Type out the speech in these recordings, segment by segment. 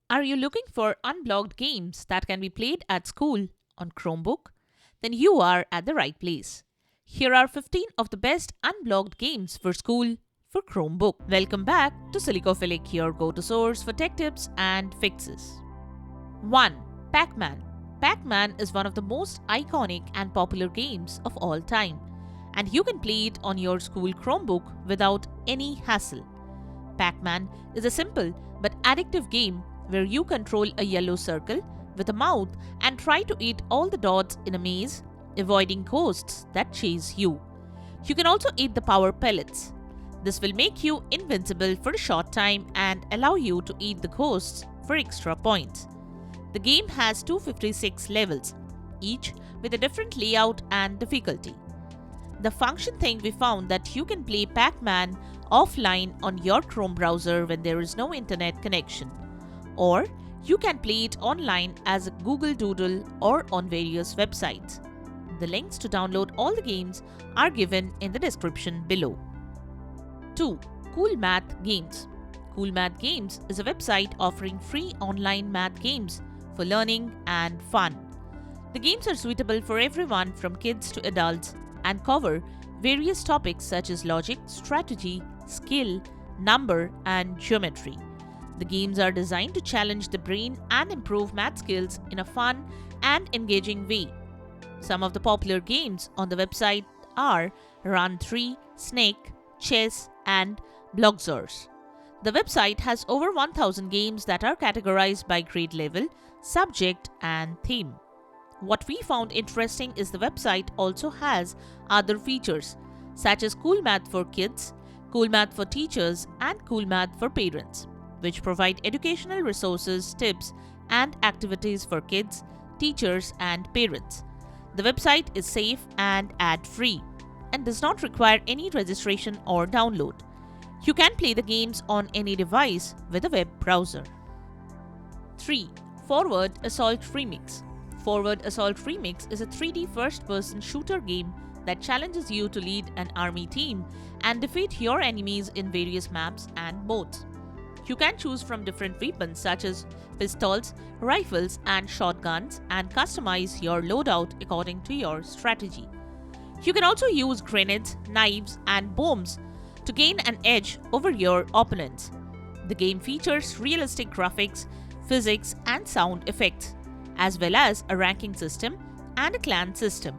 Are you looking for unblocked games that can be played at school on Chromebook? Then you are at the right place. Here are 15 of the best unblocked games for school for Chromebook. Welcome back to Silicophilic, your go-to source for tech tips and fixes. 1. Pac-Man. Pac-Man is one of the most iconic and popular games of all time, and you can play it on your school Chromebook without any hassle. Pac-Man is a simple but addictive game where you control a yellow circle with a mouth and try to eat all the dots in a maze, avoiding ghosts that chase you. You can also eat the power pellets. This will make you invincible for a short time and allow you to eat the ghosts for extra points. The game has 256 levels, each with a different layout and difficulty. The function thing we found that you can play Pac-Man offline on your Chrome browser when there is no internet connection, or you can play it online as a Google Doodle or on various websites. The links to download all the games are given in the description below. 2. Cool Math Games. Cool Math Games is a website offering free online math games for learning and fun. The games are suitable for everyone from kids to adults and cover various topics such as logic, strategy, skill, number, and geometry. The games are designed to challenge the brain and improve math skills in a fun and engaging way. Some of the popular games on the website are Run 3, Snake, Chess, and Bloxers. The website has over 1,000 games that are categorized by grade level, subject, and theme. What we found interesting is the website also has other features such as Cool Math for Kids, Cool Math for Teachers, and Cool Math for Parents, which provide educational resources, tips, and activities for kids, teachers, and parents. The website is safe and ad-free and does not require any registration or download. You can play the games on any device with a web browser. 3. Forward Assault Remix. Forward Assault Remix is a 3D first-person shooter game that challenges you to lead an army team and defeat your enemies in various maps and modes. You can choose from different weapons such as pistols, rifles, and shotguns and customize your loadout according to your strategy. You can also use grenades, knives, and bombs to gain an edge over your opponents. The game features realistic graphics, physics, and sound effects, as well as a ranking system and a clan system.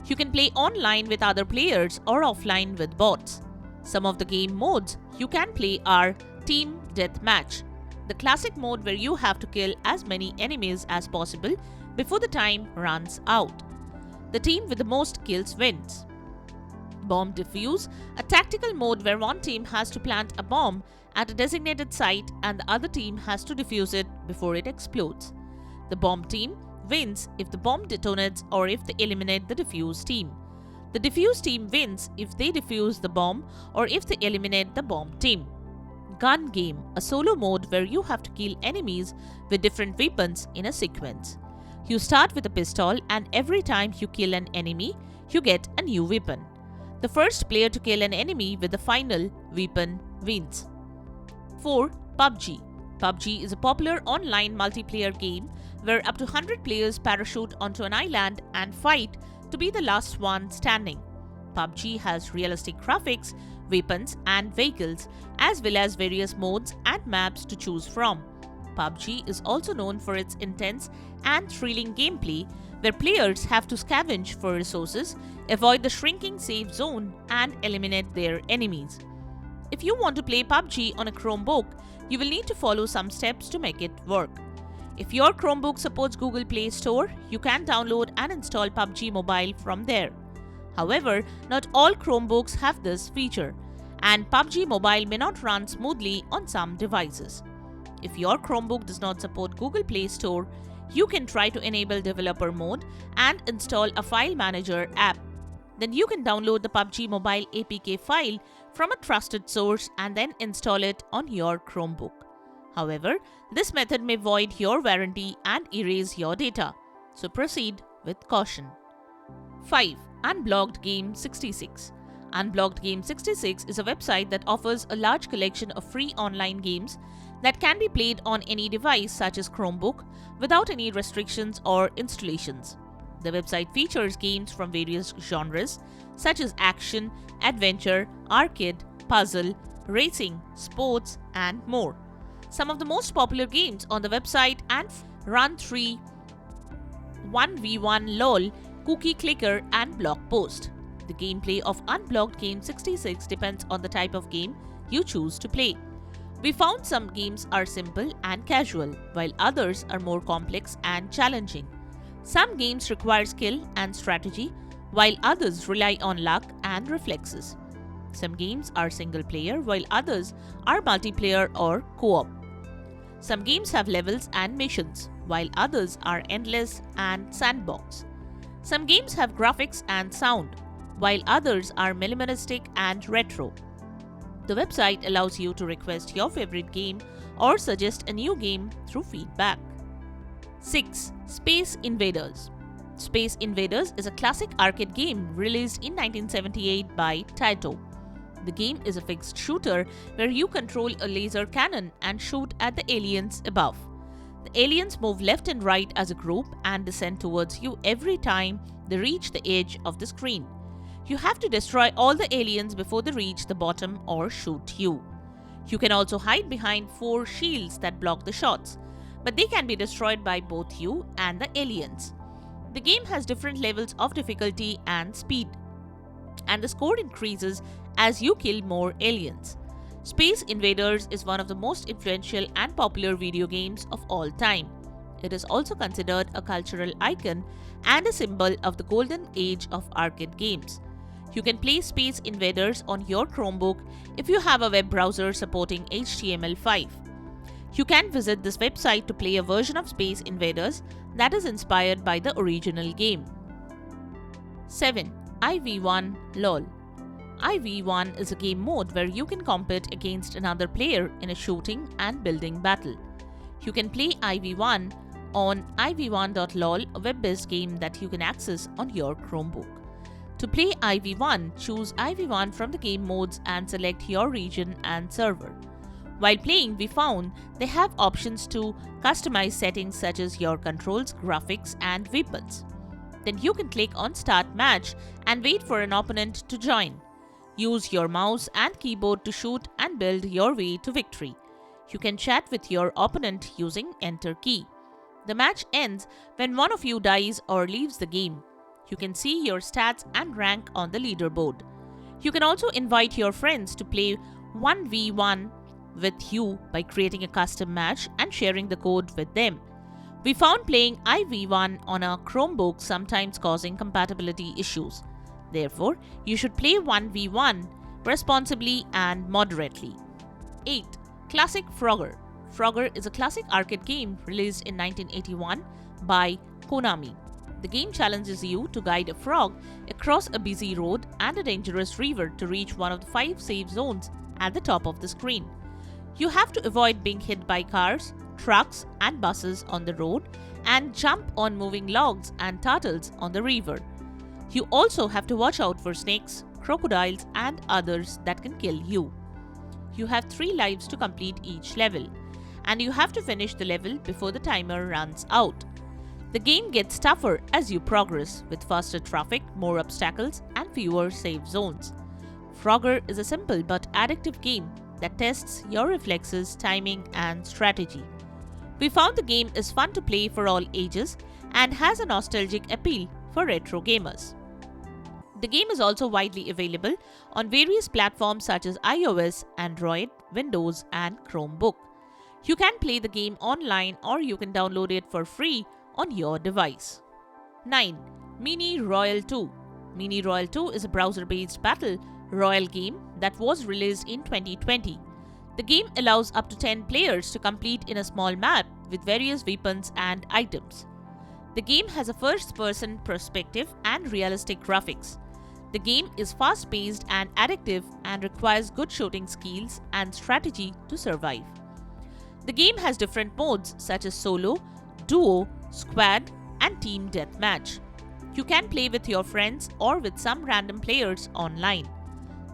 You can play online with other players or offline with bots. Some of the game modes you can play are Team Deathmatch, the classic mode where you have to kill as many enemies as possible before the time runs out. The team with the most kills wins. Bomb Defuse, a tactical mode where one team has to plant a bomb at a designated site and the other team has to defuse it before it explodes. The bomb team wins if the bomb detonates or if they eliminate the defuse team. The defuse team wins if they defuse the bomb or if they eliminate the bomb team. Gun Game, a solo mode where you have to kill enemies with different weapons in a sequence. You start with a pistol and every time you kill an enemy, you get a new weapon. The first player to kill an enemy with the final weapon wins. 4. PUBG. PUBG is a popular online multiplayer game where up to 100 players parachute onto an island and fight to be the last one standing. PUBG has realistic graphics, weapons, and vehicles, as well as various modes and maps to choose from. PUBG is also known for its intense and thrilling gameplay, where players have to scavenge for resources, avoid the shrinking safe zone, and eliminate their enemies. If you want to play PUBG on a Chromebook, you will need to follow some steps to make it work. If your Chromebook supports Google Play Store, you can download and install PUBG Mobile from there. However, not all Chromebooks have this feature, and PUBG Mobile may not run smoothly on some devices. If your Chromebook does not support Google Play Store, you can try to enable developer mode and install a file manager app. Then you can download the PUBG Mobile APK file from a trusted source and then install it on your Chromebook. However, this method may void your warranty and erase your data, so proceed with caution. 5. Unblocked Game 66. Unblocked Game 66 is a website that offers a large collection of free online games that can be played on any device such as Chromebook without any restrictions or installations. The website features games from various genres such as action, adventure, arcade, puzzle, racing, sports, and more. Some of the most popular games on the website and Run 3, 1v1 LOL, Cookie Clicker, and Block Post. The gameplay of Unblocked Game 66 depends on the type of game you choose to play. We found some games are simple and casual, while others are more complex and challenging. Some games require skill and strategy, while others rely on luck and reflexes. Some games are single player, while others are multiplayer or co-op. Some games have levels and missions, while others are endless and sandbox. Some games have graphics and sound, while others are minimalistic and retro. The website allows you to request your favorite game or suggest a new game through feedback. 6. Space Invaders. Space Invaders is a classic arcade game released in 1978 by Taito. The game is a fixed shooter where you control a laser cannon and shoot at the aliens above. The aliens move left and right as a group and descend towards you every time they reach the edge of the screen. You have to destroy all the aliens before they reach the bottom or shoot you. You can also hide behind 4 shields that block the shots, but they can be destroyed by both you and the aliens. The game has different levels of difficulty and speed, and the score increases as you kill more aliens. Space Invaders is one of the most influential and popular video games of all time. It is also considered a cultural icon and a symbol of the golden age of arcade games. You can play Space Invaders on your Chromebook if you have a web browser supporting HTML5. You can visit this website to play a version of Space Invaders that is inspired by the original game. 7. IV1 LOL. IV1 is a game mode where you can compete against another player in a shooting and building battle. You can play IV1 on IV1.lol, a web-based game that you can access on your Chromebook. To play IV1, choose IV1 from the game modes and select your region and server. While playing, we found they have options to customize settings such as your controls, graphics, and weapons. Then you can click on Start Match and wait for an opponent to join. Use your mouse and keyboard to shoot and build your way to victory. You can chat with your opponent using Enter key. The match ends when one of you dies or leaves the game. You can see your stats and rank on the leaderboard. You can also invite your friends to play 1v1 with you by creating a custom match and sharing the code with them. We found playing IV1 on a Chromebook sometimes causing compatibility issues. Therefore, you should play 1v1 responsibly and moderately. 8. Classic Frogger. Frogger is a classic arcade game released in 1981 by Konami. The game challenges you to guide a frog across a busy road and a dangerous river to reach one of the 5 safe zones at the top of the screen. You have to avoid being hit by cars, trucks, and buses on the road and jump on moving logs and turtles on the river. You also have to watch out for snakes, crocodiles, and others that can kill you. You have 3 lives to complete each level, and you have to finish the level before the timer runs out. The game gets tougher as you progress, with faster traffic, more obstacles, and fewer safe zones. Frogger is a simple but addictive game that tests your reflexes, timing, and strategy. We found the game is fun to play for all ages and has a nostalgic appeal for retro gamers. The game is also widely available on various platforms such as iOS, Android, Windows, and Chromebook. You can play the game online or you can download it for free on your device. 9. Mini Royal 2. Mini Royal 2 is a browser-based battle royale game that was released in 2020. The game allows up to 10 players to complete in a small map with various weapons and items. The game has a first-person perspective and realistic graphics. The game is fast-paced and addictive and requires good shooting skills and strategy to survive. The game has different modes such as solo, duo, squad, and team deathmatch. You can play with your friends or with some random players online.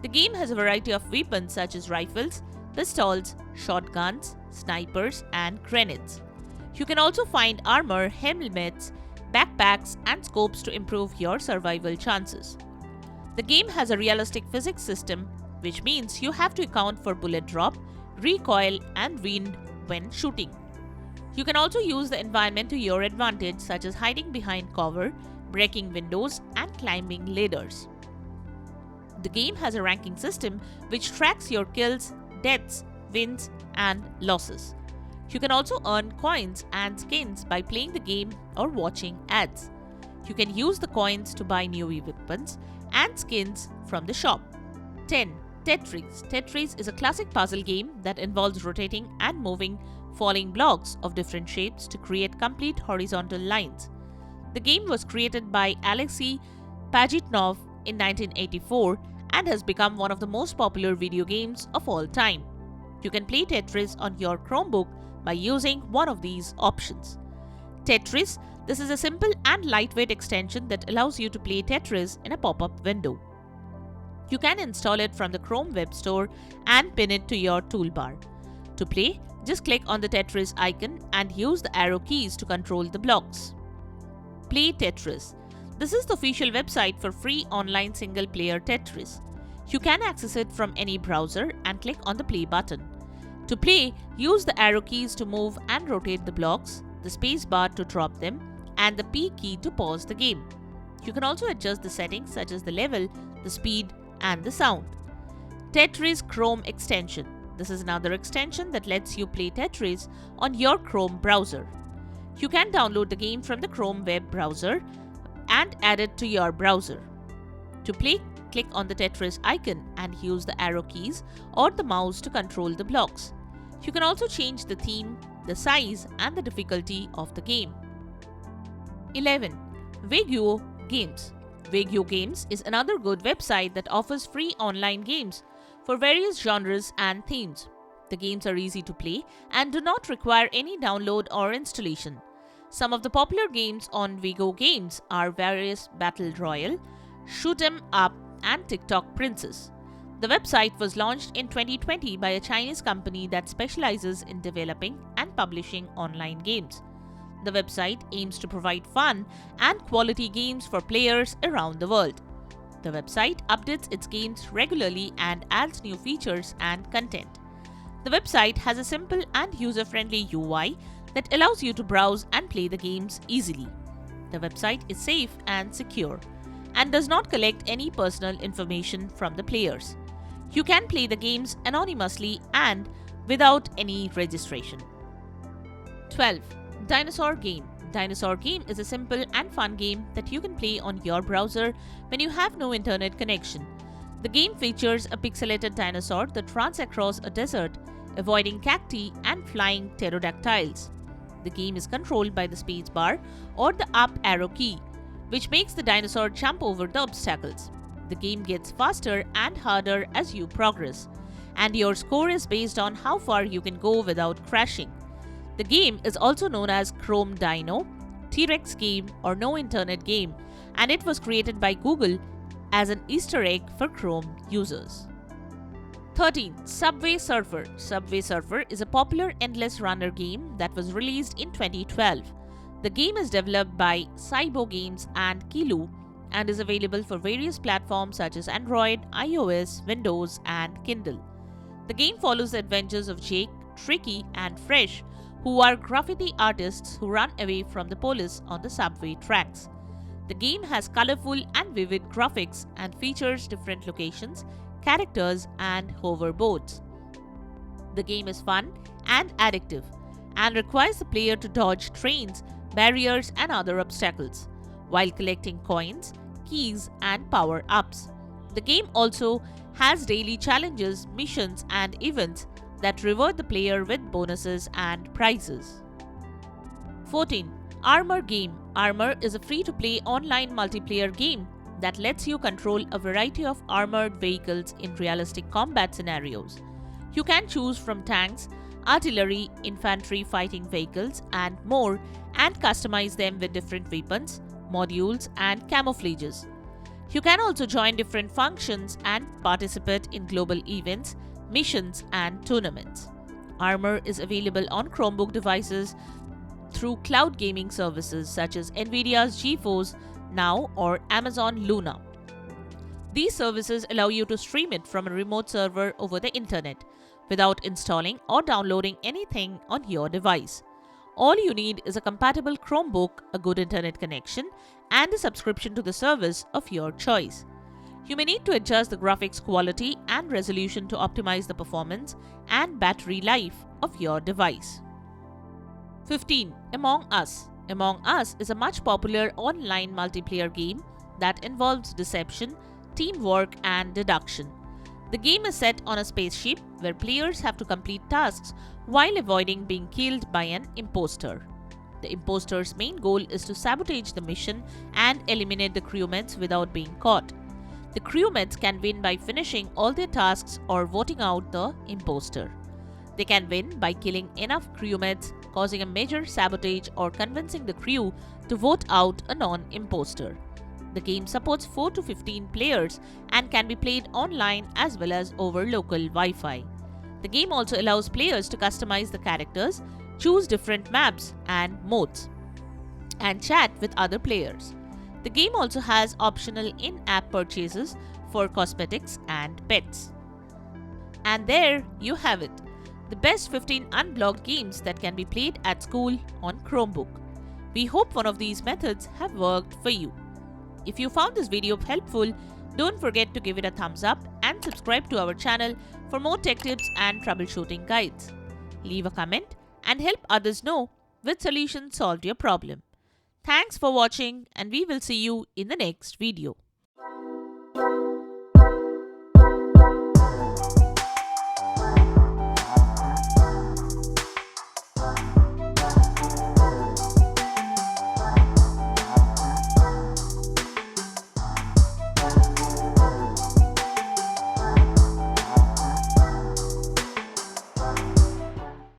The game has a variety of weapons such as rifles, pistols, shotguns, snipers, and grenades. You can also find armor, helmets, backpacks, and scopes to improve your survival chances. The game has a realistic physics system, which means you have to account for bullet drop, recoil, and wind when shooting. You can also use the environment to your advantage, such as hiding behind cover, breaking windows, and climbing ladders. The game has a ranking system which tracks your kills, deaths, wins, and losses. You can also earn coins and skins by playing the game or watching ads. You can use the coins to buy new weapons and skins from the shop. 10. Tetris. Tetris is a classic puzzle game that involves rotating and moving falling blocks of different shapes to create complete horizontal lines. The game was created by Alexei Pajitnov in 1984 and has become one of the most popular video games of all time. You can play Tetris on your Chromebook by using one of these options. Tetris. This is a simple and lightweight extension that allows you to play Tetris in a pop-up window. You can install it from the Chrome Web Store and pin it to your toolbar. To play, just click on the Tetris icon and use the arrow keys to control the blocks. Play Tetris. This is the official website for free online single-player Tetris. You can access it from any browser and click on the play button. To play, use the arrow keys to move and rotate the blocks, the space bar to drop them, and the P key to pause the game. You can also adjust the settings such as the level, the speed, and the sound. Tetris Chrome extension. This is another extension that lets you play Tetris on your Chrome browser. You can download the game from the Chrome web browser and add it to your browser. To play, click on the Tetris icon and use the arrow keys or the mouse to control the blocks. You can also change the theme, the size, and the difficulty of the game. 11. Wegio Games. Wegio Games is another good website that offers free online games for various genres and themes. The games are easy to play and do not require any download or installation. Some of the popular games on Wegio Games are various Battle Royale, Shoot 'em Up, and TikTok Princess. The website was launched in 2020 by a Chinese company that specializes in developing and publishing online games. The website aims to provide fun and quality games for players around the world. The website updates its games regularly and adds new features and content. The website has a simple and user-friendly UI that allows you to browse and play the games easily. The website is safe and secure and does not collect any personal information from the players. You can play the games anonymously and without any registration. 12. Dinosaur Game. Dinosaur Game is a simple and fun game that you can play on your browser when you have no internet connection. The game features a pixelated dinosaur that runs across a desert, avoiding cacti and flying pterodactyls. The game is controlled by the spacebar or the up arrow key, which makes the dinosaur jump over the obstacles. The game gets faster and harder as you progress, and your score is based on how far you can go without crashing. The game is also known as Chrome Dino, T-Rex game, or No Internet game, and it was created by Google as an Easter egg for Chrome users. 13. Subway Surfer. Subway Surfer is a popular endless runner game that was released in 2012. The game is developed by Saibo Games and Kilu and is available for various platforms such as Android, iOS, Windows, and Kindle. The game follows the adventures of Jake, Tricky, and Fresh, who are graffiti artists who run away from the police on the subway tracks. The game has colorful and vivid graphics and features different locations, characters, and hoverboards. The game is fun and addictive and requires the player to dodge trains, barriers, and other obstacles while collecting coins, keys, and power-ups. The game also has daily challenges, missions, and events that reward the player with bonuses and prizes. 14. Armor Game. Armor is a free-to-play online multiplayer game that lets you control a variety of armored vehicles in realistic combat scenarios. You can choose from tanks, artillery, infantry fighting vehicles, and more, and customize them with different weapons, modules, and camouflages. You can also join different functions and participate in global events, missions, and tournaments. Armor is available on Chromebook devices through cloud gaming services such as Nvidia's GeForce Now or Amazon Luna. These services allow you to stream it from a remote server over the internet without installing or downloading anything on your device. All you need is a compatible Chromebook, a good internet connection, and a subscription to the service of your choice. You may need to adjust the graphics quality and resolution to optimize the performance and battery life of your device. 15. Among Us. Among Us is a much popular online multiplayer game that involves deception, teamwork, and deduction. The game is set on a spaceship where players have to complete tasks while avoiding being killed by an imposter. The imposter's main goal is to sabotage the mission and eliminate the crewmates without being caught. The crewmates can win by finishing all their tasks or voting out the imposter. They can win by killing enough crewmates, causing a major sabotage, or convincing the crew to vote out a non-imposter. The game supports 4 to 15 players and can be played online as well as over local Wi-Fi. The game also allows players to customize the characters, choose different maps and modes, and chat with other players. The game also has optional in-app purchases for cosmetics and pets. And there you have it, the best 15 unblocked games that can be played at school on Chromebook. We hope one of these methods have worked for you. If you found this video helpful, don't forget to give it a thumbs up and subscribe to our channel for more tech tips and troubleshooting guides. Leave a comment and help others know which solution solved your problem. Thanks for watching, and we will see you in the next video.